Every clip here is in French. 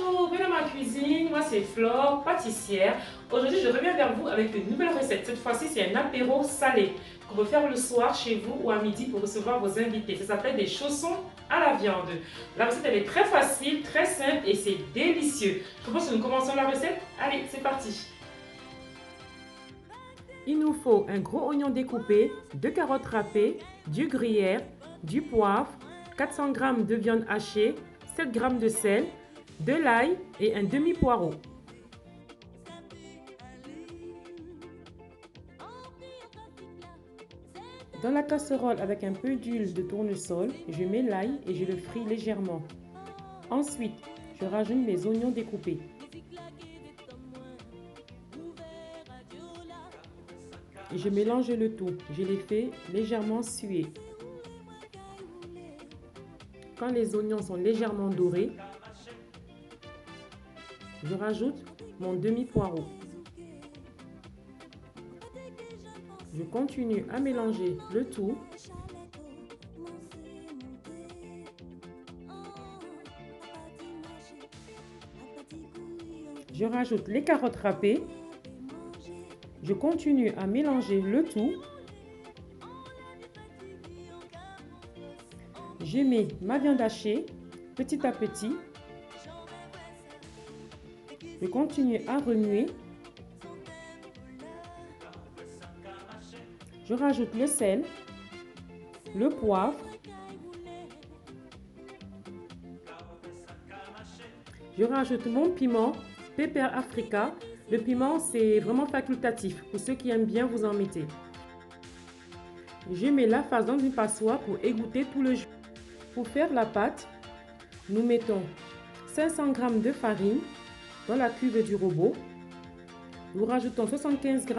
Bonjour, bienvenue dans ma cuisine, moi c'est Flore, pâtissière. Aujourd'hui je reviens vers vous avec une nouvelle recette. Cette fois-ci c'est un apéro salé qu'on peut faire le soir chez vous ou à midi pour recevoir vos invités. Ça s'appelle des chaussons à la viande. La recette elle est très facile, très simple et c'est délicieux. Je propose que nous commençons la recette. Allez, c'est parti. Il nous faut un gros oignon découpé, 2 carottes râpées, du gruyère, du poivre, 400 g de viande hachée, 7 g de sel, de l'ail et un demi-poireau. Dans la casserole avec un peu d'huile de tournesol, je mets l'ail et je le fris légèrement. Ensuite, je rajoute les oignons découpés. Et je mélange le tout. Je les fais légèrement suer. Quand les oignons sont légèrement dorés, je rajoute mon demi-poireau. Je continue à mélanger le tout. Je rajoute les carottes râpées. Je continue à mélanger le tout. Je mets ma viande hachée petit à petit. Je continue à remuer. Je rajoute le sel, le poivre. Je rajoute mon piment, Pepper Africa. Le piment, c'est vraiment facultatif. Pour ceux qui aiment bien, vous en mettez. Je mets la farce dans une passoire pour égoutter tout le jus. Pour faire la pâte, nous mettons 500 g de farine dans la cuve du robot. Nous rajoutons 75 g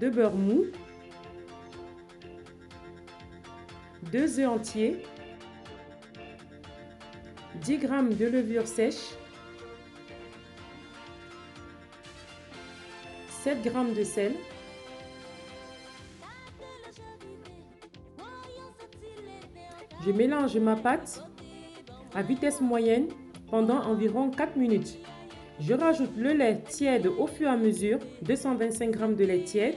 de beurre mou, 2 œufs entiers, 10 g de levure sèche, 7 g de sel, je mélange ma pâte à vitesse moyenne pendant environ 4 minutes. Je rajoute le lait tiède au fur et à mesure, 225 g de lait tiède.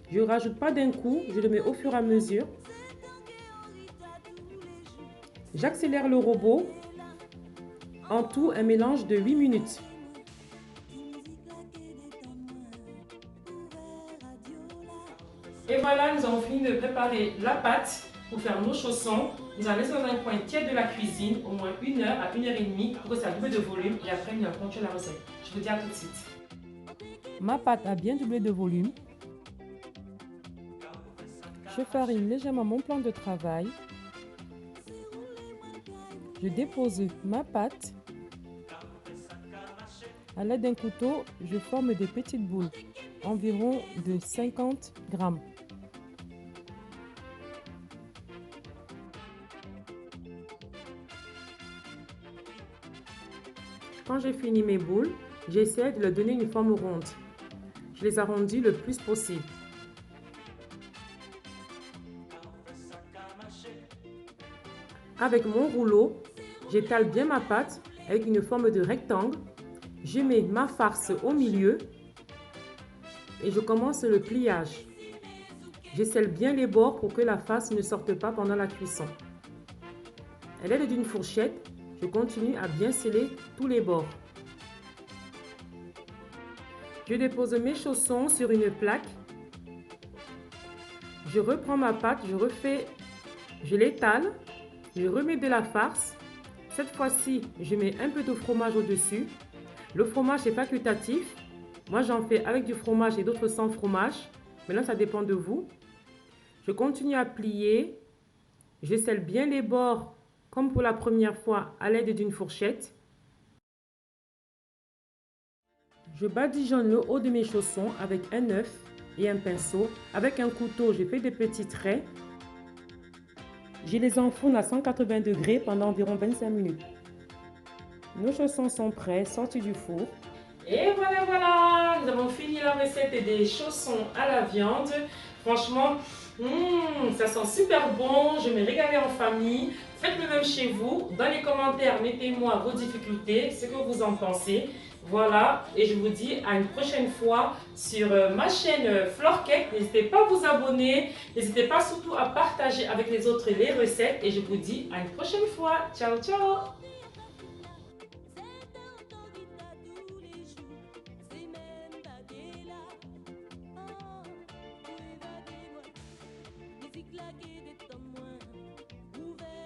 Je ne rajoute pas d'un coup, je le mets au fur et à mesure. J'accélère le robot. En tout, un mélange de 8 minutes. Et voilà, nous avons fini de préparer la pâte pour faire nos chaussons. Nous allons laisser dans un coin tiède de la cuisine au moins 1 heure à 1 heure et demie pour que ça double de volume et après nous allons continuer la recette. Je vous dis à tout de suite. Ma pâte a bien doublé de volume. Je farine légèrement mon plan de travail. Je dépose ma pâte. À l'aide d'un couteau, je forme des petites boules, environ de 50 grammes. Quand j'ai fini mes boules, j'essaie de leur donner une forme ronde. Je les arrondis le plus possible. Avec mon rouleau, j'étale bien ma pâte avec une forme de rectangle. Je mets ma farce au milieu et je commence le pliage. Je scelle bien les bords pour que la farce ne sorte pas pendant la cuisson. À l'aide d'une fourchette, je continue à bien sceller tous les bords. Je dépose mes chaussons sur une plaque. Je reprends ma pâte, je l'étale, je remets de la farce. Cette fois-ci, je mets un peu de fromage au-dessus. Le fromage est facultatif. Moi, j'en fais avec du fromage et d'autres sans fromage. Maintenant, ça dépend de vous. Je continue à plier. Je scelle bien les bords, comme pour la première fois, à l'aide d'une fourchette. Je badigeonne le haut de mes chaussons avec un œuf et un pinceau. Avec un couteau, je fais des petits traits. Je les enfourne à 180 degrés pendant environ 25 minutes. Nos chaussons sont prêts, sortis du four. Et voilà, nous avons fini la recette des chaussons à la viande. Franchement, Ça sent super bon, je me régalais en famille. Faites le même chez vous. Dans les commentaires, mettez-moi vos difficultés, ce que vous en pensez. Voilà, et je vous dis à une prochaine fois sur ma chaîne Flore Cake. N'hésitez pas à vous abonner, n'hésitez pas surtout à partager avec les autres les recettes et je vous dis à une prochaine fois. Ciao, ciao!